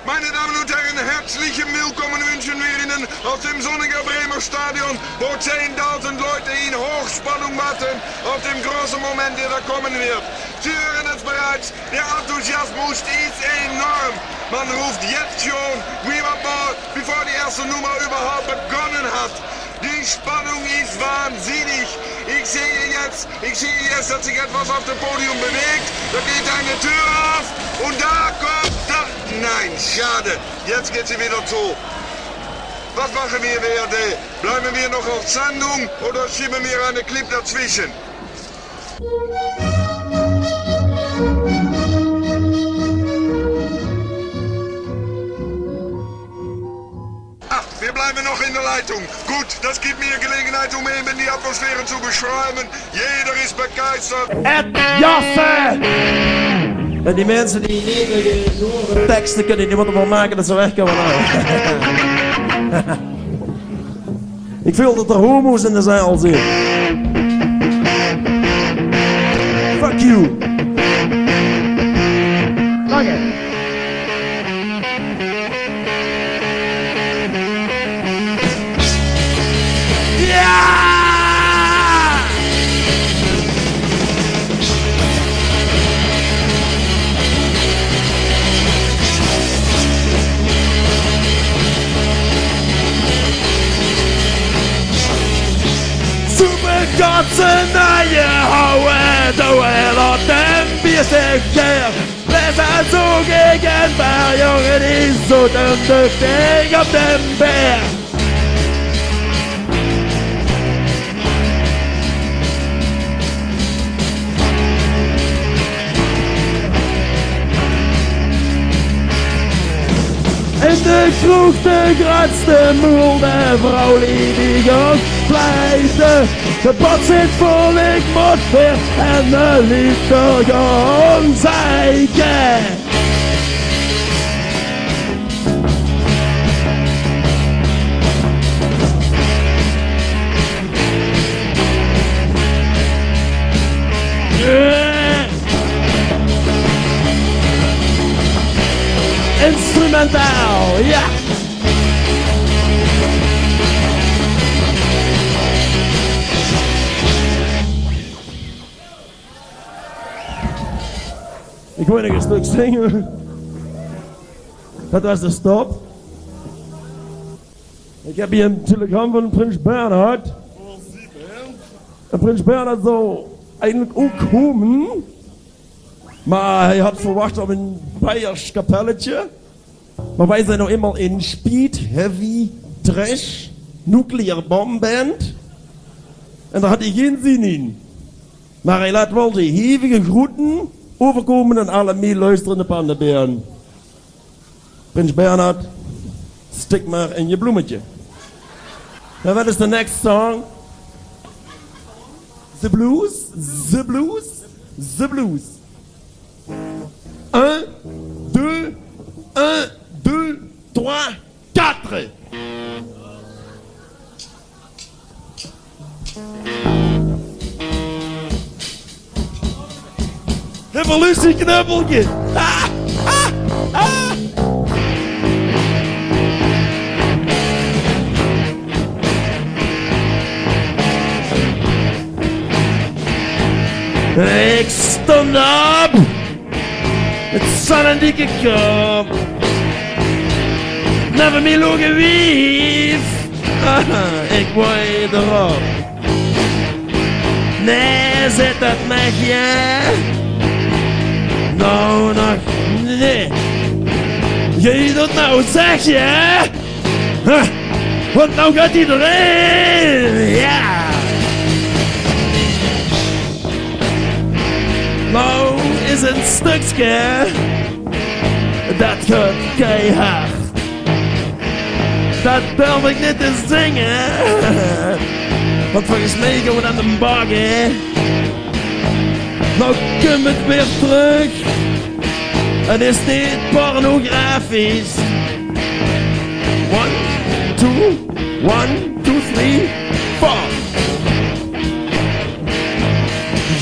Meine Damen und Herren, herzlichen Willkommen wünschen wir Ihnen aus dem sonnigen Bremer Stadion, wo 10.000 Leute in Hochspannung warten auf den großen Moment, der da kommen wird. Sie hören es bereits, der Enthusiasmus ist enorm. Man ruft jetzt schon Viva Ball, bevor die erste Nummer überhaupt begonnen hat. Die Spannung ist wahnsinnig. Ich sehe jetzt, dass sich etwas auf dem Podium bewegt. Da geht eine Tür auf und da kommt der... Nein, schade. Jetzt geht sie wieder zu. Was machen wir, WRD? Bleiben wir noch auf Sendung oder schieben wir einen Clip dazwischen? Wir bleiben noch in der Leitung. Gut, das gibt mir Gelegenheit, um eben die Atmosphäre zu beschreiben. Jeder ist begeistert. Jasse! En die mensen die niet teksten kunnen, die moeten wel maken dat ze wegkomen. Ik voel dat er homo's in de zaal zitten. Fuck you. Dank Ganzen neue Haue, du Lottums Bierstücker. Besser so gegen Bär, Junge, die so dürftig auf dem Bär. In de kroeg de grootste moel, de vrouw die gaat pleiten. De pot zit vol, ik moet weer en de liefde gaan zeiken. Instrumentaal, ja! Ik wil nog een stuk zingen. Dat was de stop. Ik heb hier een telegram van Prins Bernard. En Prins Bernard zou eigenlijk ook komen. Maar hij had verwacht op een Bayers kapelletje. Maar wij zijn nou eenmaal in speed, heavy, trash, nuclear bomband. En daar had hij geen zin in. Maar hij laat wel de hevige groeten overkomen aan alle meeluisterende pandenberen. Prins Bernard, stik maar in je bloemetje. En wat is de next song? The blues, the blues, the blues. 1, 2, 1, 2, 3, 4. Evolutieknuppeltje. Ah, ah, ah. Ik stond op. Het zat een dikke kop. Never me logen wief. Ik word erop. Nee, zit dat met je? Nou, nog nee. Je doet nou, zeg je? Want nou gaat iedereen. Ja. Nou is een stukje. Dat gaat keihard. Dat durf ik niet te zingen. Want volgens mij gaan we aan de bak, hè. Nou kom het weer terug. Het is niet pornografisch. 1, 2, 1, 2, 3, 4.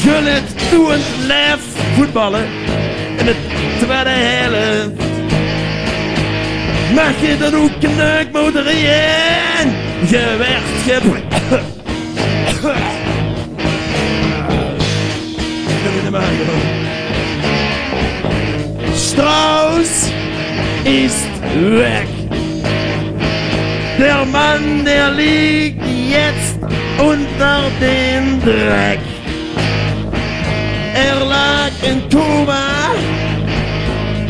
Jullie doen live voetballen in de tweede helft. mag je dan ook knuik modereren. Je werd Strauß ist weg. Der Mann, der liegt jetzt unter den Dreck. Er lag in Kuba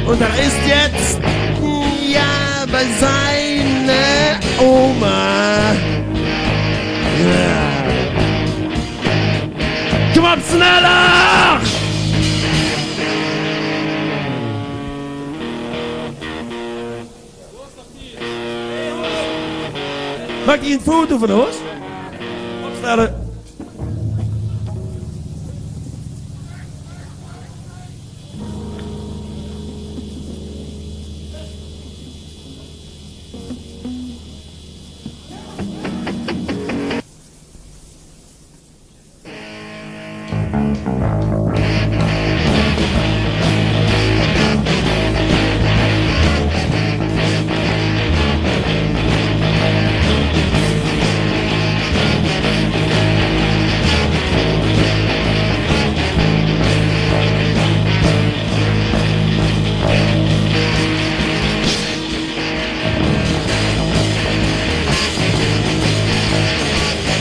und er ist jetzt, ja, bei seiner Oma. Ja. Komm ab, schneller! Maak je een foto van ons? Opstellen.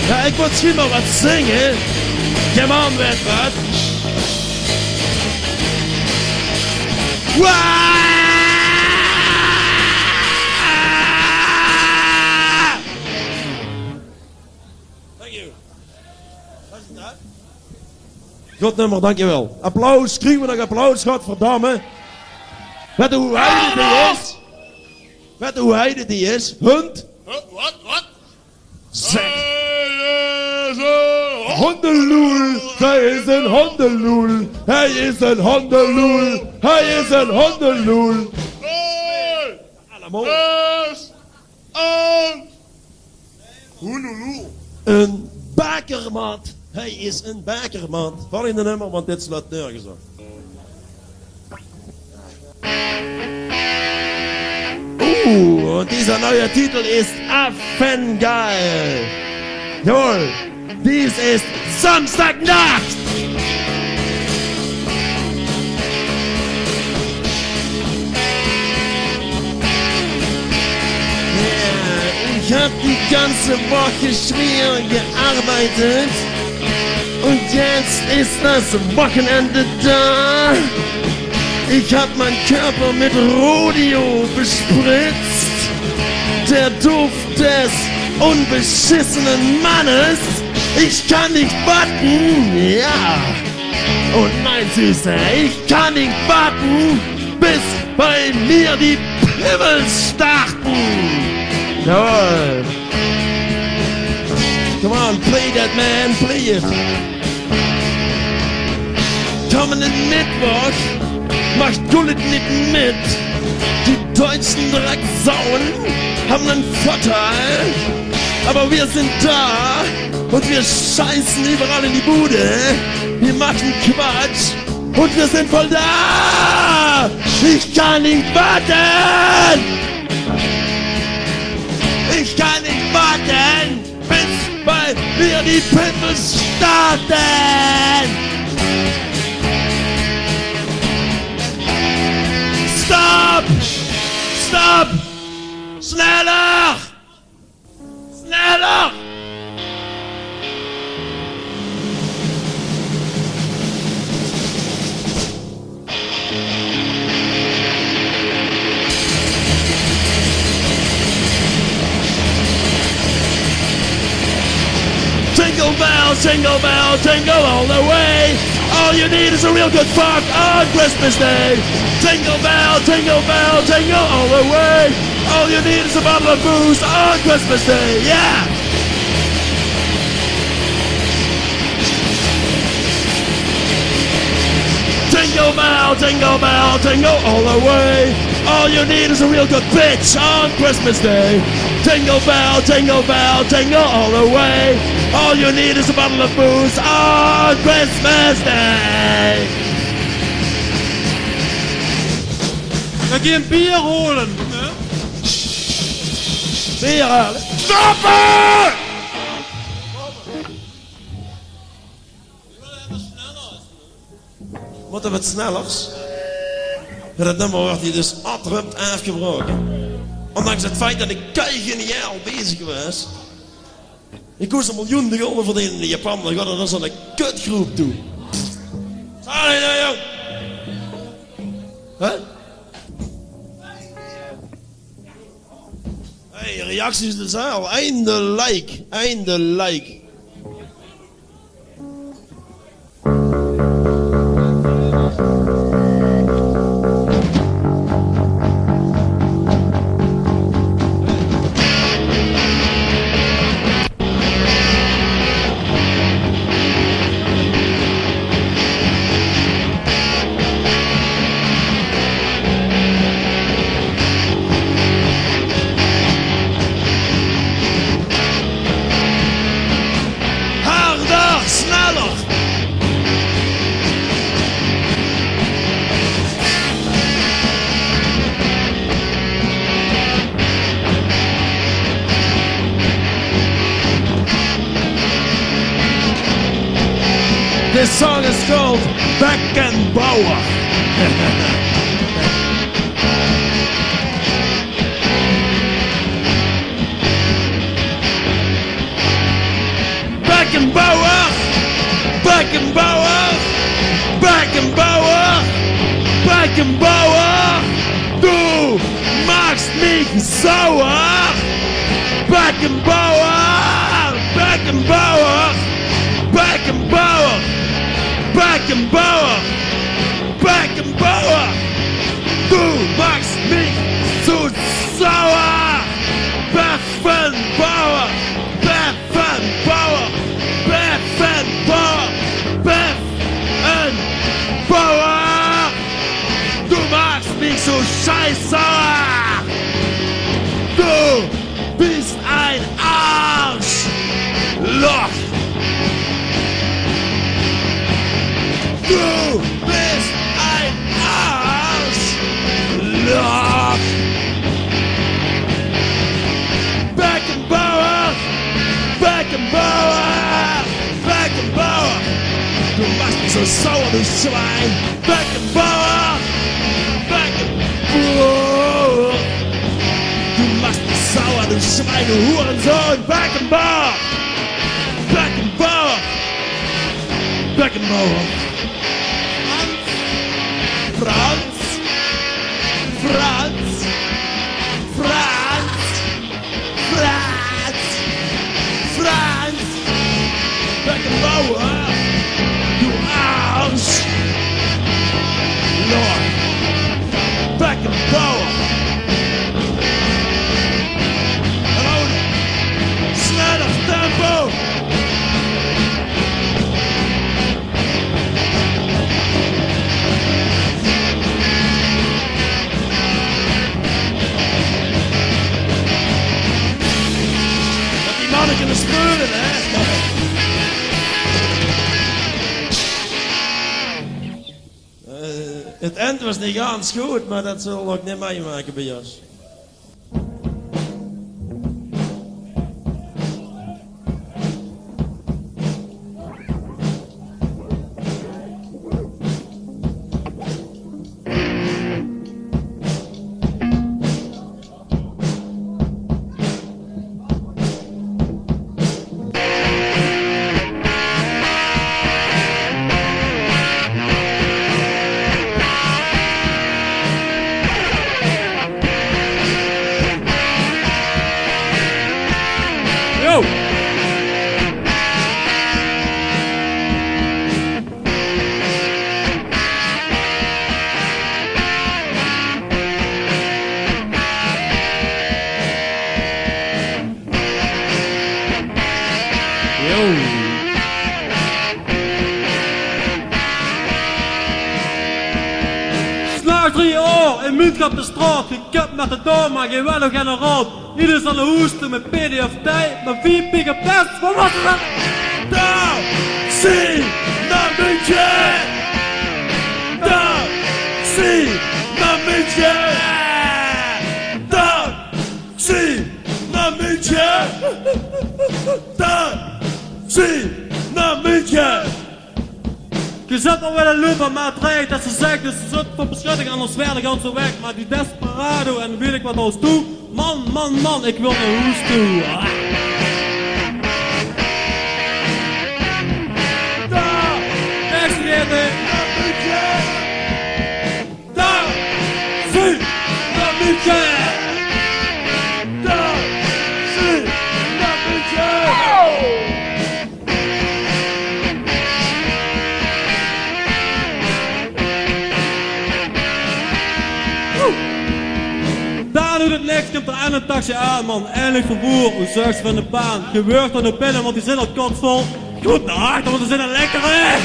Ja, ik wil misschien maar wat zingen. Je man weet wat. Thank you. Wat is dat? Goed nummer, dankjewel. Applaus, krijgen we nog applaus, godverdamme. Weet je hoe hij dit is? Weet je hoe hij dit is? Hund? Wat? Zeg. Hondelul, hij is een hondelul, hij is een hondelul, hij is een hondelul. Allemaal. Een bakermat, hij is een bakermat. Val in de nummer, want dit slaat nergens op. Und dieser neue Titel ist affengeil. Jawohl, dies ist Samstagnacht. Ich hab die ganze Woche schwer gearbeitet und jetzt ist das Wochenende da. Ich hab meinen Körper mit Rodeo bespritzt. Der Duft des unbeschissenen Mannes. Ich kann nicht warten, ja. Und nein, Süße, ich kann nicht warten, bis bei mir die Pimmel starten. Jawohl. Come on, play that, man, play it. Kommenden Mittwoch macht Gullit nicht mit. Die deutschen Drecksauen haben einen Vorteil, aber wir sind da und wir scheißen überall in die Bude. Wir machen Quatsch und wir sind voll da. Ich kann nicht warten. Ich kann nicht warten, bis bei mir die Pimmel starten. Stop! Stop! Schneller! Schneller! Jingle bell, jingle bell, jingle all the way. All you need is a real good fuck on Christmas Day. Jingle bell, jingle bell, jingle all the way. All you need is a bottle of booze on Christmas Day, yeah! Jingle bell, jingle bell, jingle all the way. All you need is a real good bitch on Christmas Day. Jingle bell, jingle bell, jingle all the way. All you need is a bottle of booze on Christmas Day. Wir gehen Bier holen, ne? 4 halen. Stoppen! Moeten wat snellers. Ja, dat nummer wordt hier dus abrupt afgebroken. Ondanks het feit dat ik geniaal bezig was. Ik koos een miljoen gulden verdienen in Japan. Dan gaat er dus aan een kutgroep toe. Sorry nou, jong. Huh? Hey, reacties in de zaal. Eindelijk. Eindelijk. This song is called Beckenbauer. Beckenbauer, Beckenbauer, Beckenbauer, Beckenbauer, du machst mich sauer. Beckenbauer, Beckenbauer, Beckenbauer. Beckenbauer, Beckenbauer, du machst mich so sauer. Beckenbauer, Beckenbauer, Beckenbauer, Beckenbauer, du machst mich so scheißsauer. Du bist ein Arschloch. Du bist ein Arschloch! Beckenbauer! Beckenbauer! Beckenbauer! Du machst mich so sauer, du Schwein! Beckenbauer! Beckenbauer! Du machst mich sauer, du Schwein, du Hurensohn! Beckenbauer! Beckenbauer! Beckenbauer! Frans, Frans, Frans, Frans, Frans, Beckenbauer, du Arsch, Lord, Beckenbauer. Hallo, sneller tempo. Mannen kunnen speuren, hè? Het eind was niet ganz goed, maar dat zal ook niet meemaken bij ons. Slaag 3 jaar in munt op de straat, gekapt met de dame, maar geen wel geen raad. Ieder zal een hoesten met PDF tijd, maar 4 pikken pest, wat was het? Daar, zie, naar München! Daar, zie, naar München! Daar, zie, naar Taxi naar München. Je zit al wel een lopen, maar het rijdt dat ze zegt, dus ze zit voor beschutting, anders werden gaan ze weg. Maar die desperado en weet ik wat als toe. Man, ik wil naar huis toe. Weg vergeten. Taxi naar München. Taxi naar München. Daar doet het niks, komt er aan een taxi aan, man. Eindelijk vervoer, hoe zuigt ze van de baan. Gebeurt aan de binnen, want die zit al kotsvol. Goed naar achter, want ze zijn er lekker in.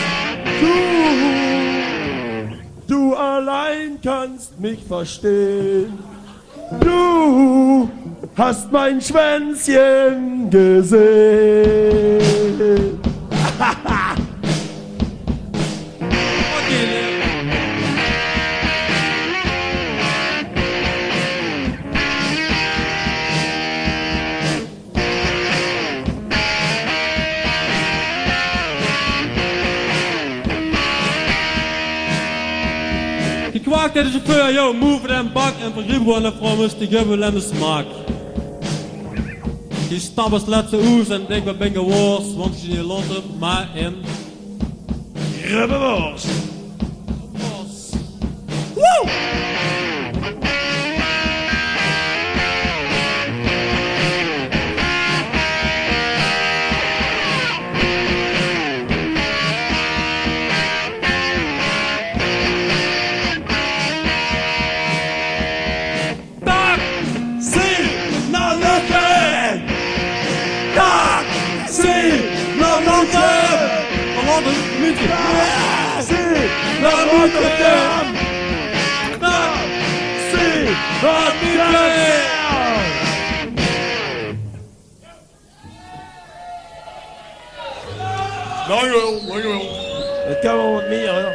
Du allein kannst mich verstehen. Du hast mein Schwänzchen gesehen. Okay, Kwak tegen de chauffeur, yo, move en bak en verriep gewoon de promis, die geven hem de smaak. Die stappen slecht zijn oes en denk wat ben ik worst, want ik zie niet Lottum, maar in Rubberworst. Woe! Dankjewel. Het kan wel wat meer, hoor.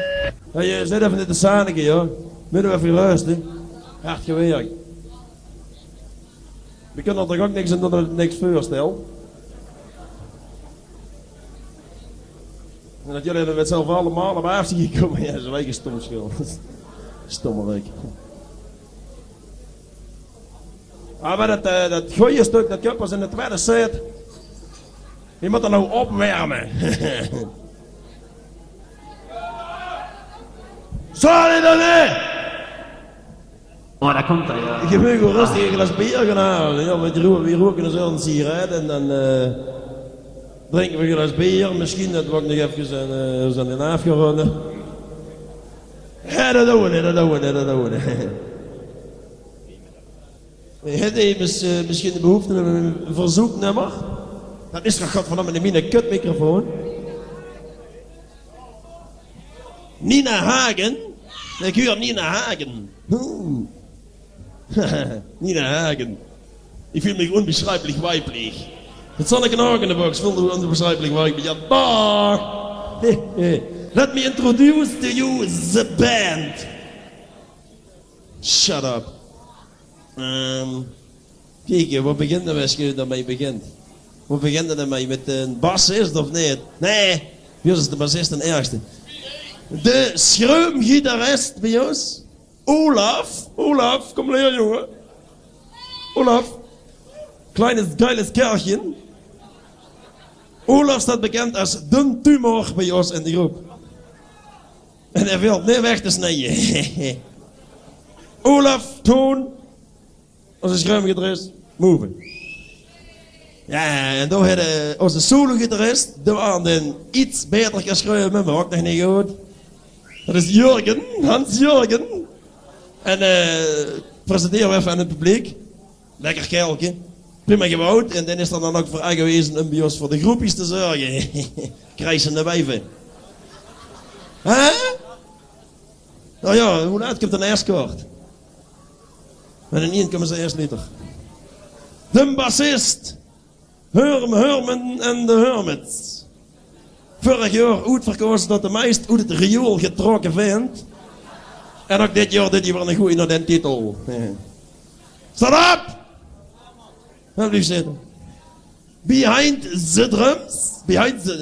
Hey, je zit even in de zaneke, hoor. Moeten we even rusten. Hard gewerkt. We kunnen er toch ook niks aan doen dat het niks voorstelt. En dat jullie er met zelf allemaal op af zien gekomen. Ja, dat is een beetje stom schil. Stomme week. Maar dat goeie stuk, dat kunt pas in de tweede set. Je moet er nou opwarmen. Sorry dan niet! Oh, daar komt hij, ja. Je moet gewoon rustig een glas bier gaan halen. Ja, want we roken dus een sigaret en dan drinken we een glas bier. Misschien dat we ook nog even zijn in afgeronden. Ja, dat doen we. Je hebt even misschien de behoefte aan een verzoeknummer. Dat is toch godverdomme in mijn kutmicrofoon. Nina Hagen? Ik huur Nina Hagen. Nina Hagen. Ich fühle mich unbeschreiblich weiblich. Jetzt soll ich in der Box, unbeschreiblich weiblich. Ja, da! Let me introduce to you the band. Shut up. Kijk, wat begint er als je daarmee begint? Wat begint er daarmee? Met een bassist of niet? Nee, bij ons is de bassist de ergste. De schreeuwgitarist bij ons, Olaf, kom leer jongen. Olaf, geiles kerlchen. Olaf staat bekend als de tumor bij ons in de groep. En hij wil niet weg te snijden. Olaf, toen, onze schreeuwgitarist, move. Ja, en dan hadden onze solo-gitarist, die waren een iets beter kan schreeuwen met me, ook nog niet goed. Dat is Jurgen, Hans-Jurgen. En presenteren we even aan het publiek. Lekker kereltje. Prima gebouwd. En dan is er dan ook voor aangewezen om bij ons voor de groepjes te zorgen. Krijzende wijven. Hè? Nou ja, hoe laat komt een eerstkort? Met een 1,6 liter. De bassist. Herman en de Hermits. Vorig jaar uitverkozen dat de meest uit het riool getrokken vindt. En ook dit jaar doet hij wel een goeie naar den titel. Sta op! Blijf zitten. Behind the drums. Behind the...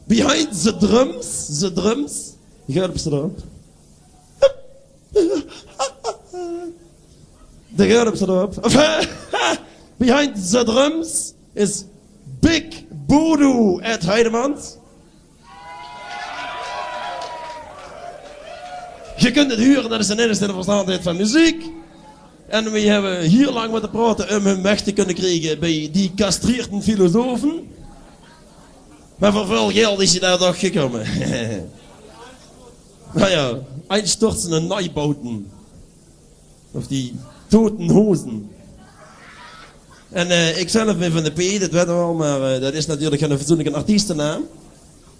Behind the drums. Je gaat op z'n erop. De gaat op z'n erop. Behind the drums is Big Boodoo at Heidemans. Je kunt het huren, dat is een enige verstaandheid van muziek. En we hebben hier lang moeten praten om hem weg te kunnen krijgen bij die castreerde filosofen. Maar voor veel geld is hij daar toch gekomen. Nou ja, einstortende naaibouten. Of die totenhozen. En ik zelf ben van de P, dat weet wel, maar dat is natuurlijk een fatsoenlijke artiestennaam.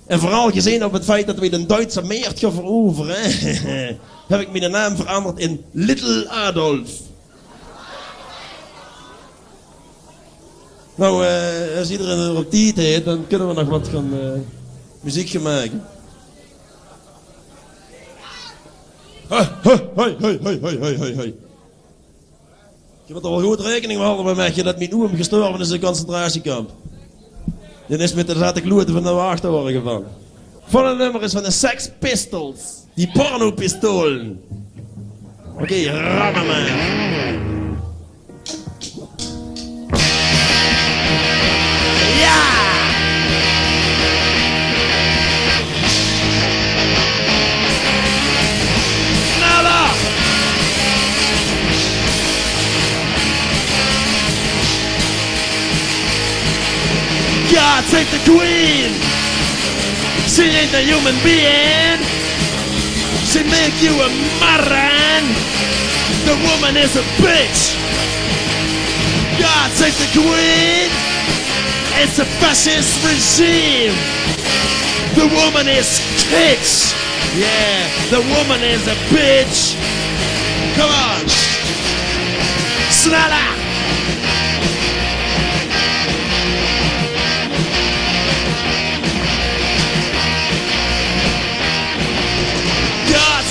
En vooral gezien op het feit dat we de Duitse meert gaan veroveren, heb ik mijn naam veranderd in Little Adolf. Nou, als iedereen er op tijd heeft, dan kunnen we nog wat gaan muziek gaan maken. Hoi. Je moet er wel goed rekening mee houden met je dat mijn oom gestorven is in een concentratiekamp. Dan is met de zatte kloeten van de wachttoren gevallen. Volgende nummer is van de Sex Pistols. Die pornopistolen. Oké, rammen maar. God save the queen. She ain't a human being. She make you a marran. The woman is a bitch. God save the queen. It's a fascist regime. The woman is kitsch. Yeah, the woman is a bitch. Come on. Sneller.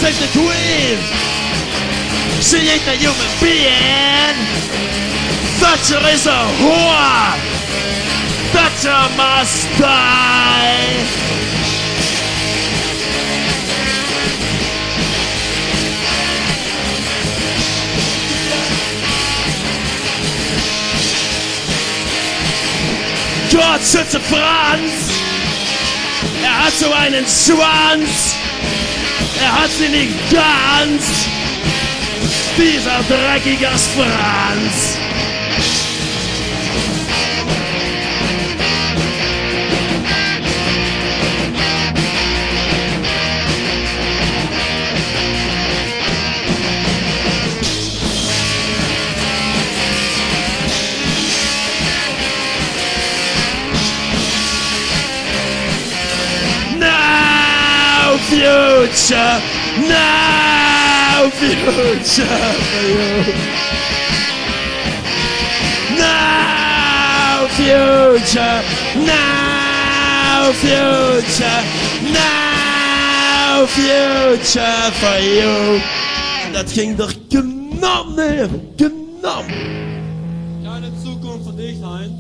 Take the queen. She ain't a human being. Thatcher is a whore. Thatcher must die. Gott schütze Franz. Hat so einen Schwanz. Hat sie nicht ganz, dieser dreckige Franz. Future, now future for you. Now future, now future, now future for you. En dat ging er knap neer, knap. Keine Zukunft für dich, Heinz.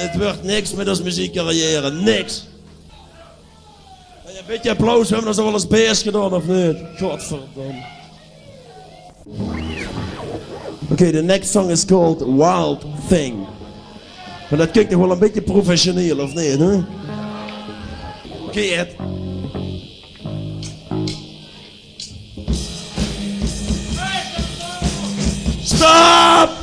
Het wordt niks met ons muziekcarrière, niks. Een beetje applaus, we hebben dat zo wel eens beest gedaan of niet? Godverdomme. Okay, the next song is called Wild Thing. Maar dat klinkt toch wel een beetje professioneel, of niet, hè? Oké, Ed. Stop!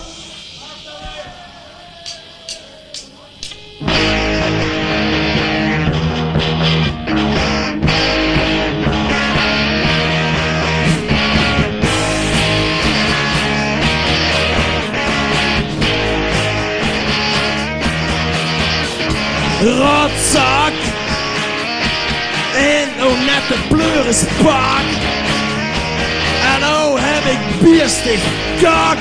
Rotzak en oh net de pleurispak. En oh heb ik bierstig kak.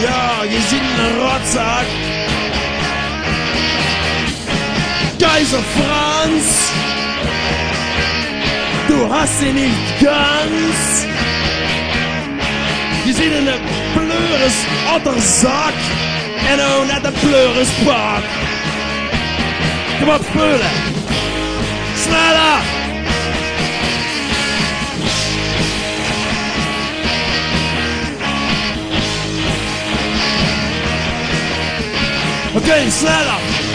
Ja, je ziet een rotzak. Kaiser FRANSS, du hast sie nicht ganz. Je ziet een pleuris otterzak. En nou net een pleurispak. Kom op, spullen. Sneller. Oké, sneller.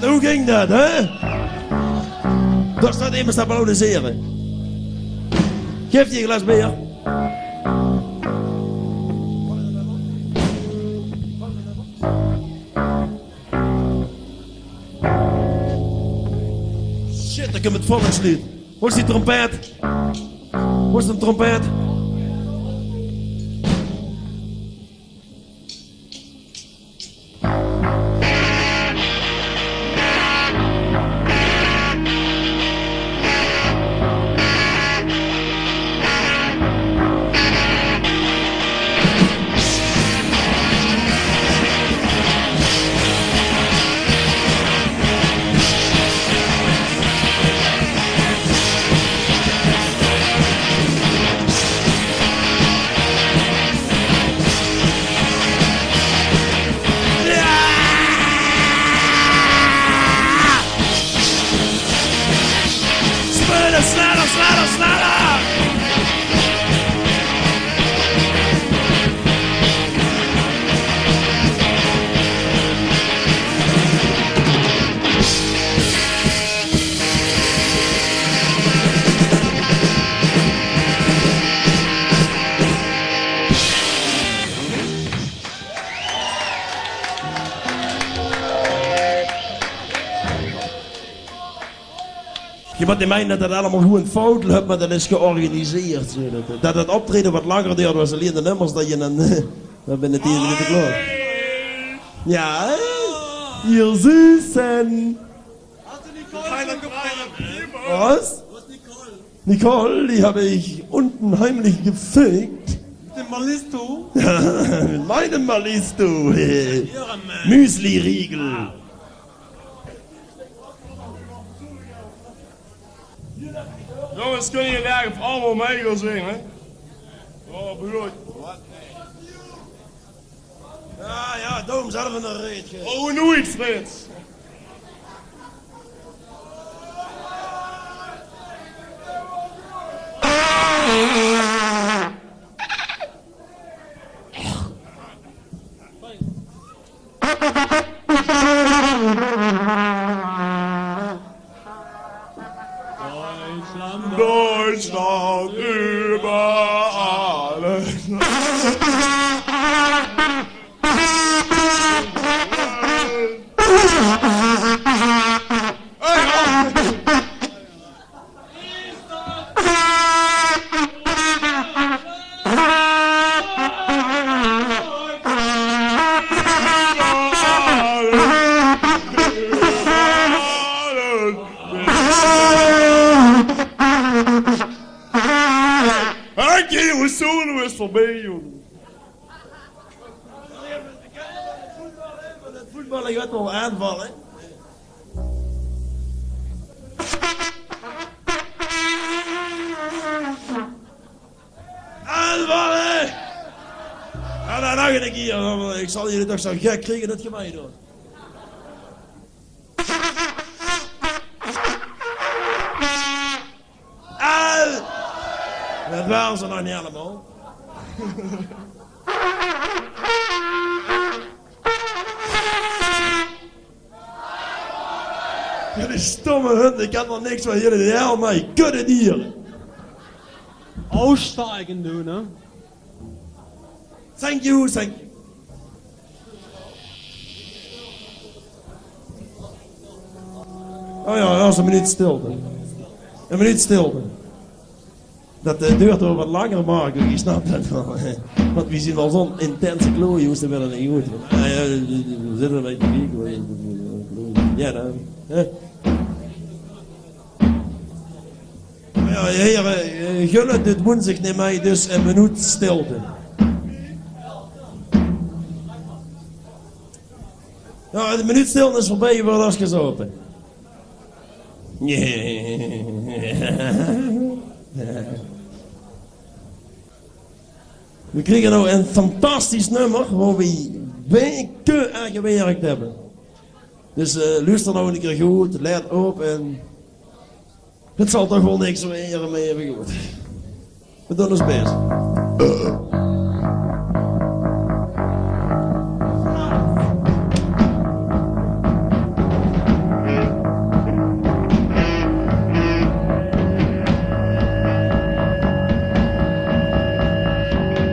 Hoe ging dat, hè? Dat staat immers te applaudisseren. Geef je een glas bier. Shit, ik heb het Volkslied. Waar is die trompet? Waar is de trompet? Je moet niet meinen dat dat allemaal gewoon fout loopt, maar dat is georganiseerd. Zo. Dat het optreden wat langer duurt was alleen de nummers dat je dan... dan ben je 10 minuten klaar. Ja, hè? Hier zussen. Hast du Nicole gefunden? Was? Wo ist Nicole? Nicole, die habe ich unten heimlich gefickt. Mit dem Malisto? Mit meinem Malisto. Müsli-Riegel. Jongens, kunnen jullie eigenlijk allemaal mee gaan zingen? Oh, bedoel. Wat? Ja, daarom zelf een reetje. Oh, nooit, Frans. Deutschland über alles. Is voorbij, jongen. Het voetballen gaat wel aanvallen. Aanvallen! Ja, dan ga ik hier. Ik zal jullie toch zo gek krijgen dat je mij doet. Dat waren ze nog niet allemaal. Jullie stomme hund, ik kan nog niks van jullie de hel mee. Kudde dieren. Aussteigen doen, hè? Thank you, thank you. Oh ja, dat is een minuut stilte. Een minuut stilte. Dat duurt wel wat langer maken, je snapt het wel. Want we zien wel zo'n intense klooien, hoe ze willen niet goed. We zitten een beetje kijken. Ja, dan. Ja, heren, jullie dit woensdag neem mij dus een minuut stilte. Ja, de minuut stilte is voorbij, je wordt afgezopen. We kregen nou een fantastisch nummer waar we weken aan gewerkt hebben. Dus luister nou een keer goed, let op en... Het zal toch wel niks meer mee hebben goed. We doen ons best.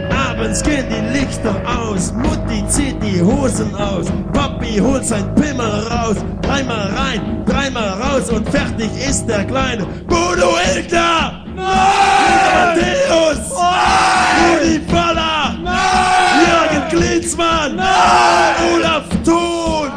Abends gehen die Lichter aus, Mutti zieht die Hosen aus, Papi holt sein Pimmel raus, dreimal rein, dreimal raus und fertig ist der Kleine. Bodo Ilkner! Nein! Matthäus! Nein! Rudi Völler! Nein! Jürgen Klinsmann! Nein! Olaf Thun!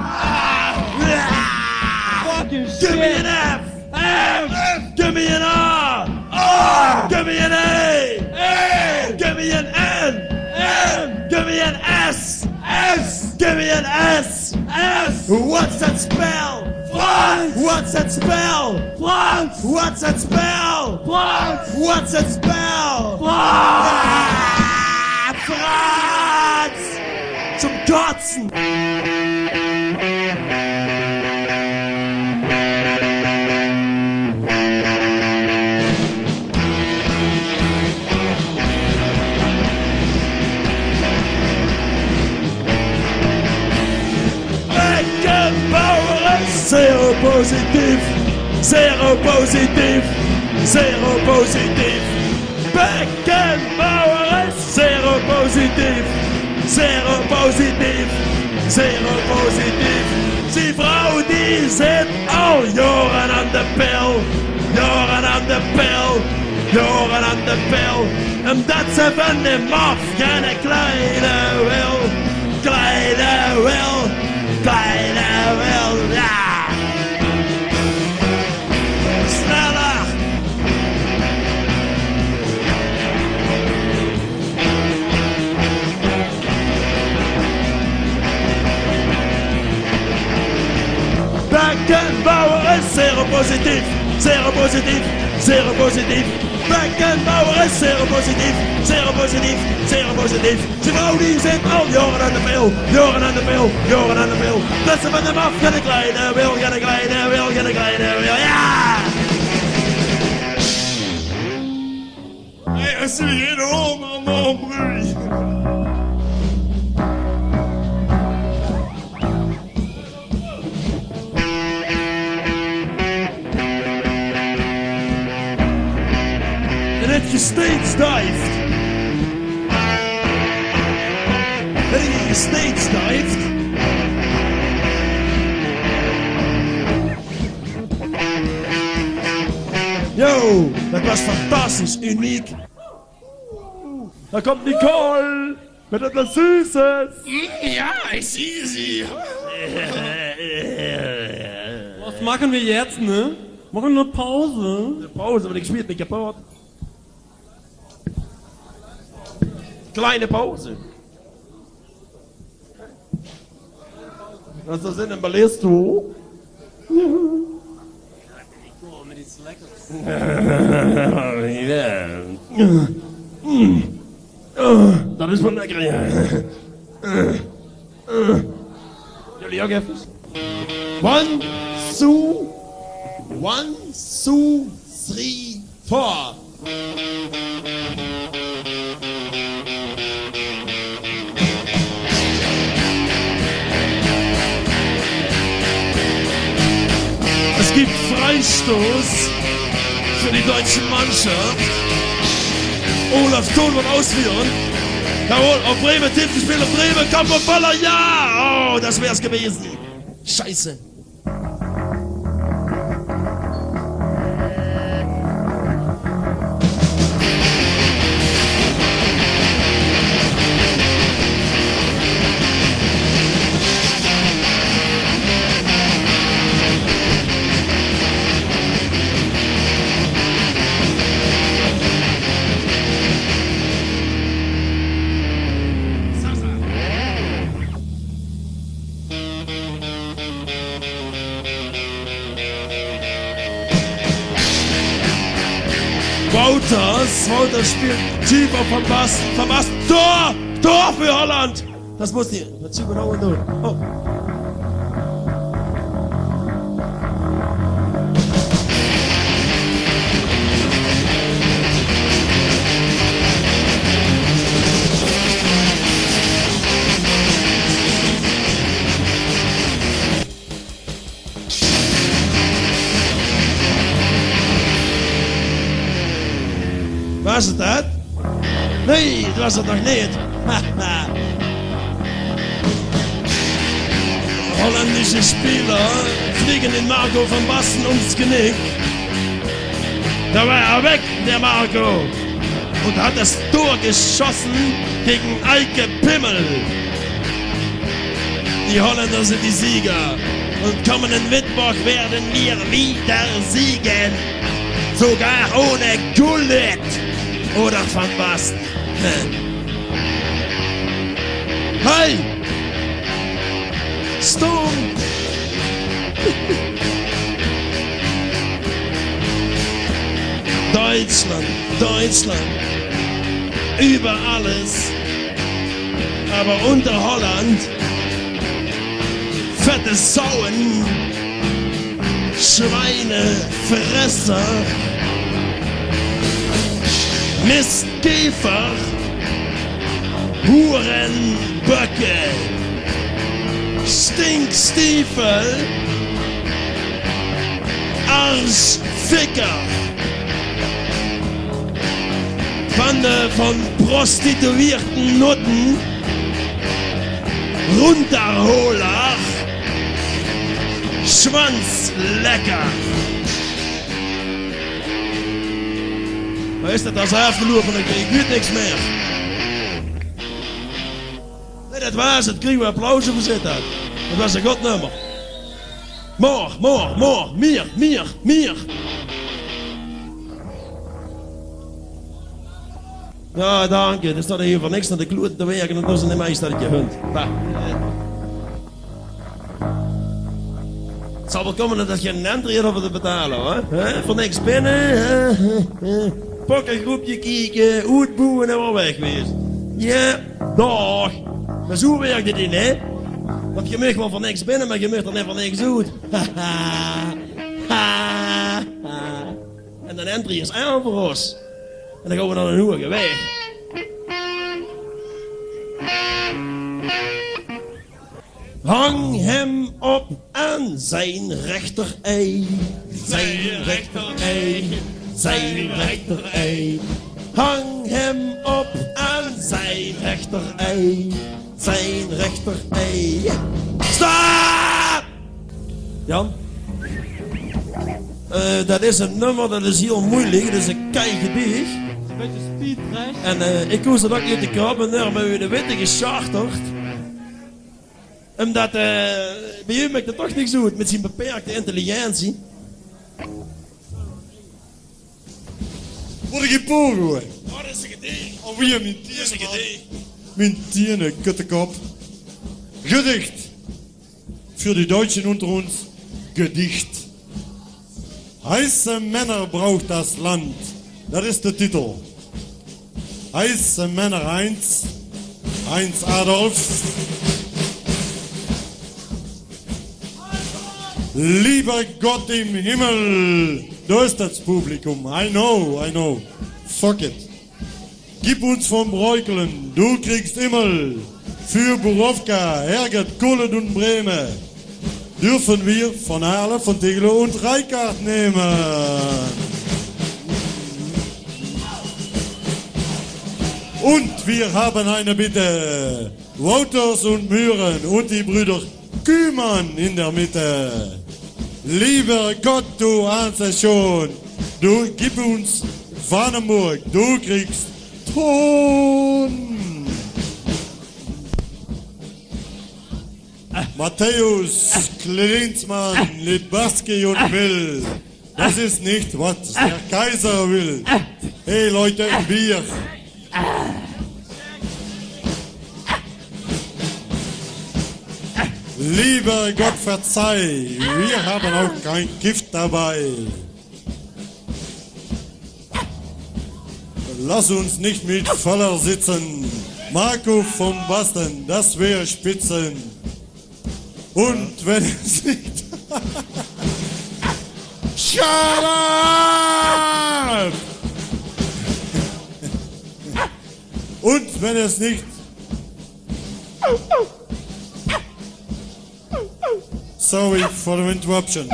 Give me an F! F! Give me an R! R! Give me an A! A! Give me an N! N! Give me an S! S! Give me an S! S! What's that spell? Frans! What's that spell? Frans! What's that spell? Frans! What's that spell? Frans! Frans! Zum Kotzen! Zero positief, zero positief, zero positief. Beckenbauer is zero positief, zero positief, zero positief. Die vrouw die zit al jaren aan de pil, jaren aan de pil, jaren aan de pil. Omdat ze van de maf geen kleine wil, kleine wil, kleine wil, ja. Beckenbauer is zero positief, zero positief, zero positief. Beckenbauer is zero positief, zero positief, zero positief. Zijn vrouw die zit al jaren aan de pil, jaren aan de pil, jaren aan de pil. Dat ze van hem af gaan kleine wil, gaan kleine wil, gaan kleine wil, ja! Hey, als je geen honger man, broer. Dat je steeds dijft. Dat je steeds dijft. Yo, dat was fantastisch, uniek. Da kommt Nicole mit etwas Süßes. Ja, ich sehe sie. Was machen wir jetzt, ne? Machen wir eine Pause? Eine Pause, want ik spiel niet kapot. Kleine Pause. Was ist das in einem Balletto? Dat is wel lekker, ja. Jullie ook even? 1, 2, 3, 4. Es gibt Freistoß für die deutsche Mannschaft. Olaf Thun wird ausführen. Jawohl, auf Bremen, tiefes Spiel auf Bremen, Kampf auf Baller, ja! Oh, das wär's gewesen. Scheiße. Wouters spielt tiefer vom Bass. Tor! Tor für Holland! Das muss die. Das ziehen wir noch durch. Oh. Was ist das? Nee, das was het nog niet. Holländische Spieler fliegen den Marco van Basten ums Genick. Da war er weg, der Marco. Und hat das Tor geschossen gegen Eike Pimmel. Die Holländer sind die Sieger. Und kommenden Mittwoch werden wir wieder siegen. Sogar ohne Gullit. Oder Van Basten. Hey! Sturm! Deutschland. Über alles. Aber unter Holland. Fette Sauen. Schweinefresser. Mistkäfer, Hurenböcke, Stinkstiefel, Arschficker, Bande von prostituierten Nutten, Runterholer, Schwanzlecker. Is dat als hij afgelopen en ik weet niks meer. Nee, dat was het. Kregen we applaus voor zitten. Dat was een goed nummer. Meer. Ja, dank je. Er staat hier voor niks naar de kloot te werken en dat is een meestertje hund. Het zal wel komen dat je een entry over te betalen, hoor. Voor niks binnen. Pak een groepje kijken, uitboeien en wel weg geweest. Ja, dag. Maar zo werkt het in, hè? Want je mag wel van niks binnen, maar je mag er net van niks uit. En dan entry is aan voor ons. En dan gaan we naar een hoege weg. Hang hem op aan zijn rechterei. Zijn rechterei. Zijn rechterei. Hang hem op aan zijn rechterei. Zijn rechterei. Stop! Jan? Dat is een nummer, dat is heel moeilijk. Dat is een keigedicht. Een beetje speedtrash. En ik koos dat ook niet te krabben, maar we de witte gescharterd. Omdat bij u maakt het toch niks uit met zijn beperkte intelligentie. Wat een gepoor hoor. Oh, dat is een gedicht. Oh, wie mijn Dat is een gedicht. Mijn tierne, kuttekop. Gedicht. Für die Deutschen unter uns, Gedicht. Heiße Männer braucht das Land. Das ist der Titel. Heiße Männer 1. 1 Adolf. Lieber Gott im Himmel. Da ist das Publikum. I know. Fuck it. Gib uns vom Bräukeln. Du kriegst Himmel. Für Borowka, Herget, Kohle und Bremen. Dürfen wir von Halle, von Tegele und Reikart nehmen. Und wir haben eine Bitte. Wouters und Mühren und die Brüder Kühmann in der Mitte. Lieber Gott, du ahnst es schon. Du gib uns Vandenburg, du kriegst Ton. Matthäus, Klinsmann, Libaski und Will. Das ist nicht, was der Kaiser will. Hey Leute, ein Bier. Lieber Gott, verzeih, wir haben auch kein Gift dabei. lass uns nicht mit Voller sitzen. Marco vom Basten, das wäre Spitzen. Und wenn es nicht... Shut up! Und wenn es nicht... Sorry for the interruption.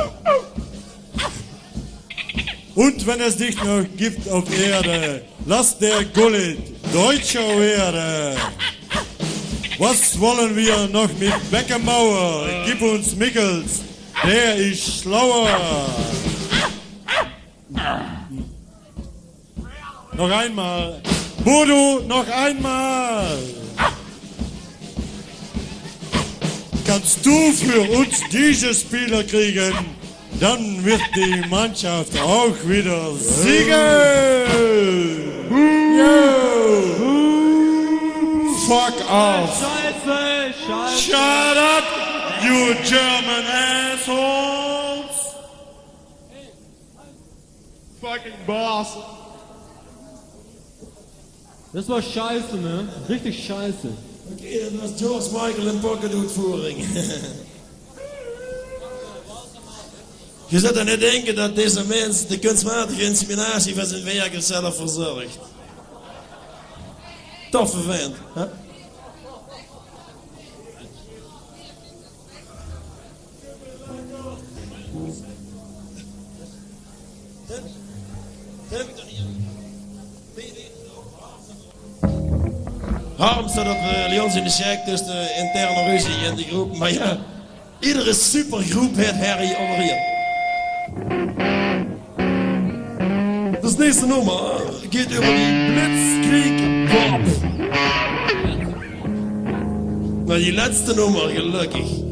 Und wenn es dich noch gibt auf Erde, lass der Gullit Deutscher werden. Was wollen wir noch mit Beckenbauer? Gib uns Mickels, der ist schlauer. Noch einmal. Bodo, noch einmal. Kannst du für uns diese Spieler kriegen, dann wird die Mannschaft auch wieder siegen. Yo. Fuck off. Scheiße, Scheiße. Shut up, you German assholes. Fucking boss. Das war scheiße, ne? Richtig scheiße. Okay, dat was George Michael en Pocket-uitvoering. Je zult er niet denken dat deze mens de kunstmatige inseminatie van zijn werken zelf verzorgt. Toffe vent, hè? Harm staat op Lions in de check, dus de interne ruzie in die groep. Maar ja, iedere supergroep heeft herrie onderin. Das nächste Nummer geht über die Blitzkrieg-Pop. Na, die letzte Nummer, gelukkig.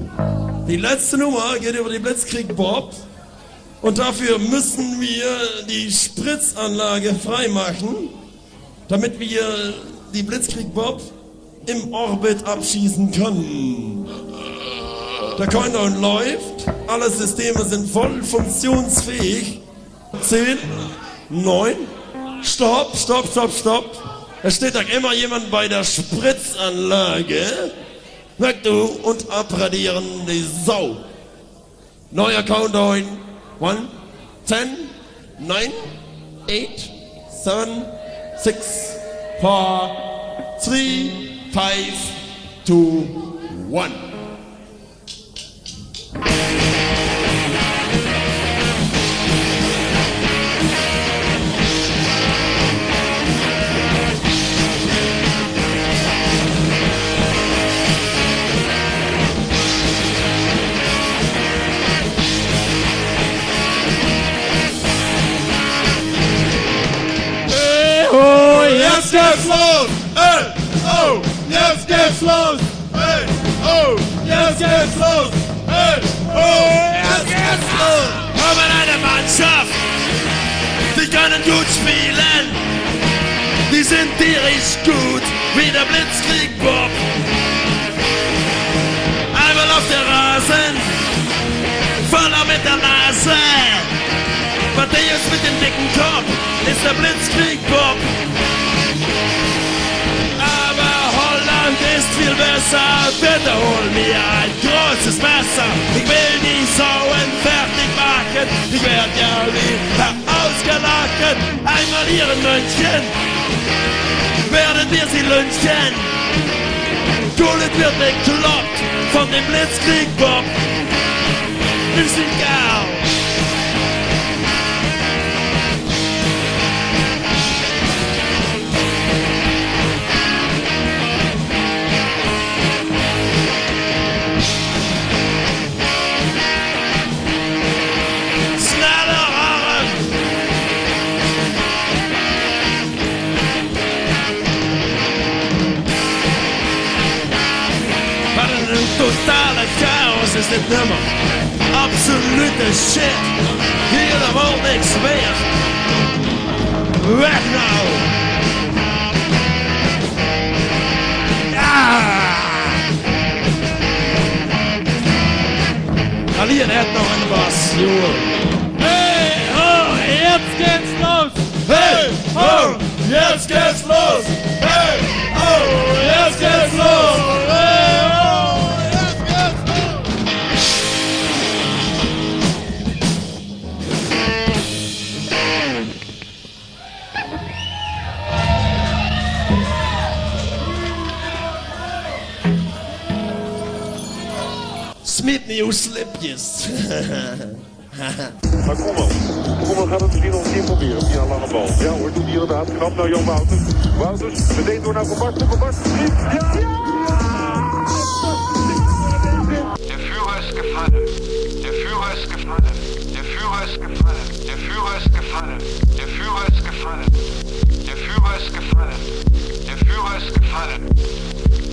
Die letzte Nummer geht über die Blitzkrieg-Pop. Und dafür müssen wir die Spritzanlage freimachen, damit wir die Blitzkrieg-Bob im Orbit abschießen können. Der Countdown läuft, alle Systeme sind voll funktionsfähig. 10, 9, stopp. Es steht da immer jemand bei der Spritzanlage. Weg du und abradieren die Sau. Neuer Countdown. 1, 10, 9, 8, 7, 6, 4, 3, 5, 2, 1. Jetzt geht's los! Hey, oh, jetzt geht's los! Hey, oh, jetzt geht's los! Hey, oh, jetzt geht's los! Kommen eine Mannschaft, die können gut spielen, die sind tierisch gut, wie der Blitzkrieg-Bob. Einmal auf der Rasen, voller mit der Nase. Matthäus mit dem dicken Kopf ist der Blitzkrieg-Bob. Aber Holland ist viel besser, bitte hol mir ein großes Messer. Ich will die Sauen fertig machen, ich werd ja wieder ausgelacht. Einmal hier in München, werden wir sie lynchen. Gullit wird bekloppt von dem Blitzkrieg-Bob. Wir sind geil. Totale Chaos ist das Nummer. Absolute Shit. Hier der wohl nichts wert. Weg now. Ja. Alien hat noch ein Bass, Junge. Hey, oh, jetzt geht's los! Hey, oh, jetzt geht's los! Hey, oh, jetzt geht's los! Hey, oh, jetzt geht's los! Smit nieuw slipjes. Maar Koeman gaat het misschien nog een keer proberen via een lange bal. Ja hoor, doet hij inderdaad. Knap naar Jan Wouters. Wouters, meteen door naar Van Basten. Van Basten schiet. Ja! Der Führer ist gefallen. Der Führer ist gefallen. Der Führer ist gefallen. Der Führer ist gefallen. Der Führer ist gefallen. Der Führer ist gefallen. Der Führer ist gefallen.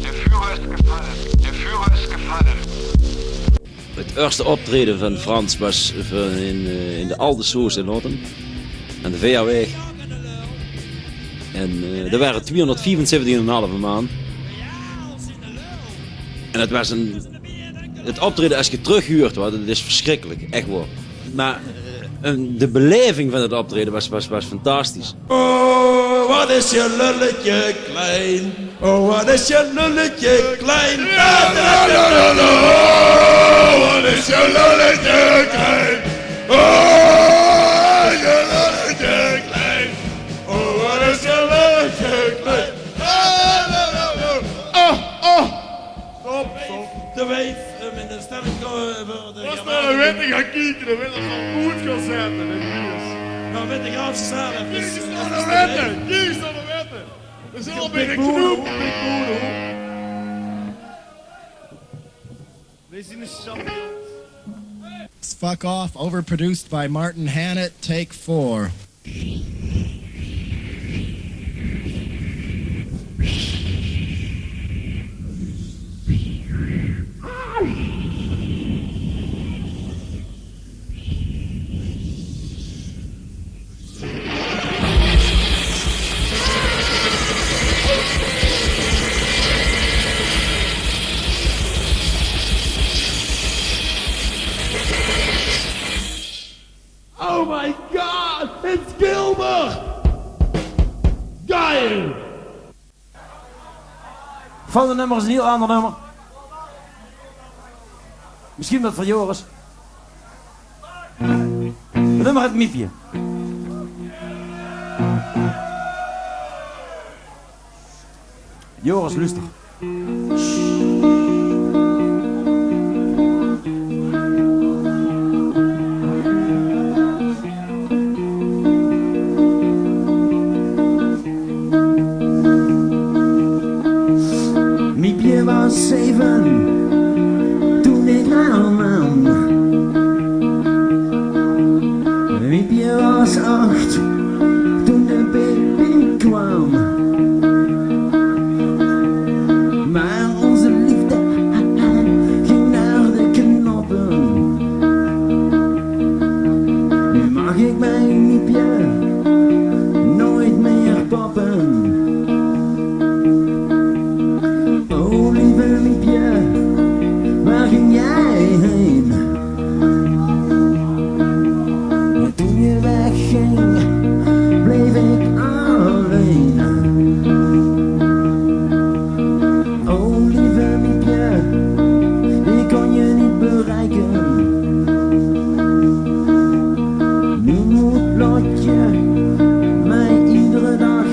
Der Führer ist gefallen. Der Führer ist gefallen. Het eerste optreden van Frans was in de Aldersoos in Lottum. Aan de VA-weg. En er waren 275,5 man. En het was het optreden als je terughuurt, dat is verschrikkelijk, echt wel. Maar de beleving van het optreden was fantastisch. Oh, wat is je lulletje klein. Oh, wat is je lulletje klein. Wat is je lulletje klein? Oh, je lulletje klein. Oh, wat is je lulletje klein? Stop. De wijf met de stelling Als nou een witte gaan kijken, dan wil ik van goed gaan zetten. Nou, met de grootste zaal. Kies naar de wetten. Kies naar de wetten. We zijn al bij de knoep. We zien de champions. Fuck Off, overproduced by Martin Hannett, take 4. Oh my god, it's Gilbert! Geil! Volgende nummer is een heel ander nummer. Misschien wat van Joris. Het nummer het Miepje. Joris, lustig. Miepje was 7 toen ik haar nam. Miepje was 8 toen de baby kwam. Maar onze liefde ging naar de knoppen. Nu mag ik mijn Miepje nooit meer poppen. Oh lieve Miepje, waar ging jij heen? Toen je wegging, bleef ik alleen. Oh lieve Miepje, ik kon je niet bereiken. Nu moet Lotje mij iedere dag.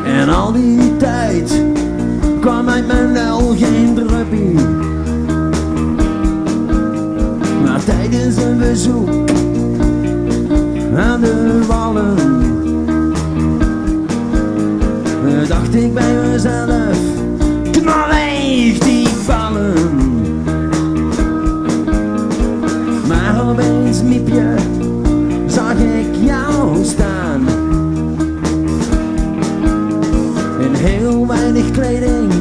En al die tijd kwam uit mijn wel geen druppie. Maar tijdens een bezoek aan de wallen dacht ik bij mezelf, knal leeg die ballen. Maar opeens Miepje, zag ik jou staan. In heel weinig kleding,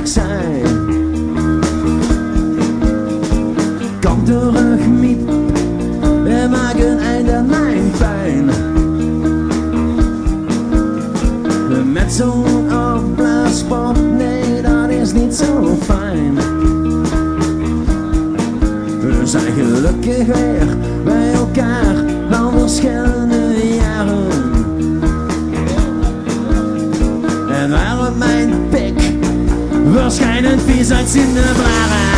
ik zei. Kom terug, miep, en maak een einde aan mijn pijn. Met zo'n opblaaspop, nee, dat is niet zo fijn. We zijn gelukkig weer bij elkaar, al verschillende jaren. En waarom mijn pik waarschijnlijk vies uitziende blaren.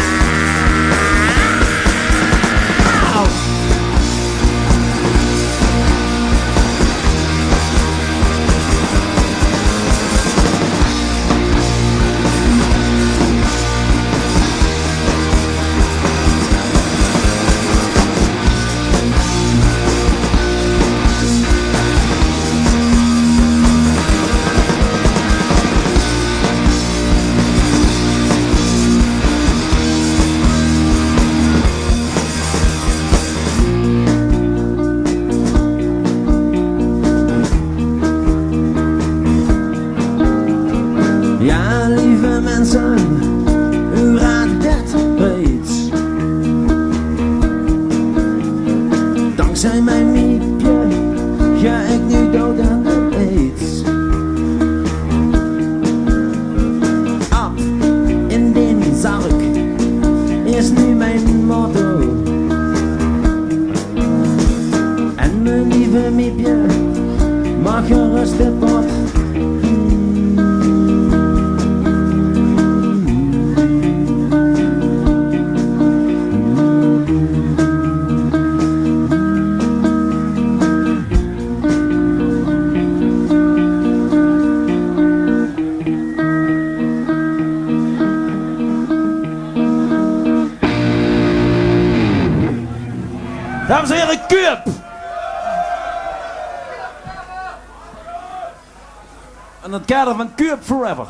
U raadt het reeds. Dankzij mijn miepje ga ik nu dood aan de aids. Ab in den zak is nu mijn motto. En mijn lieve miepje mag gerust de pot. Dames en heren, Kuip! In het kader van Kuip Forever.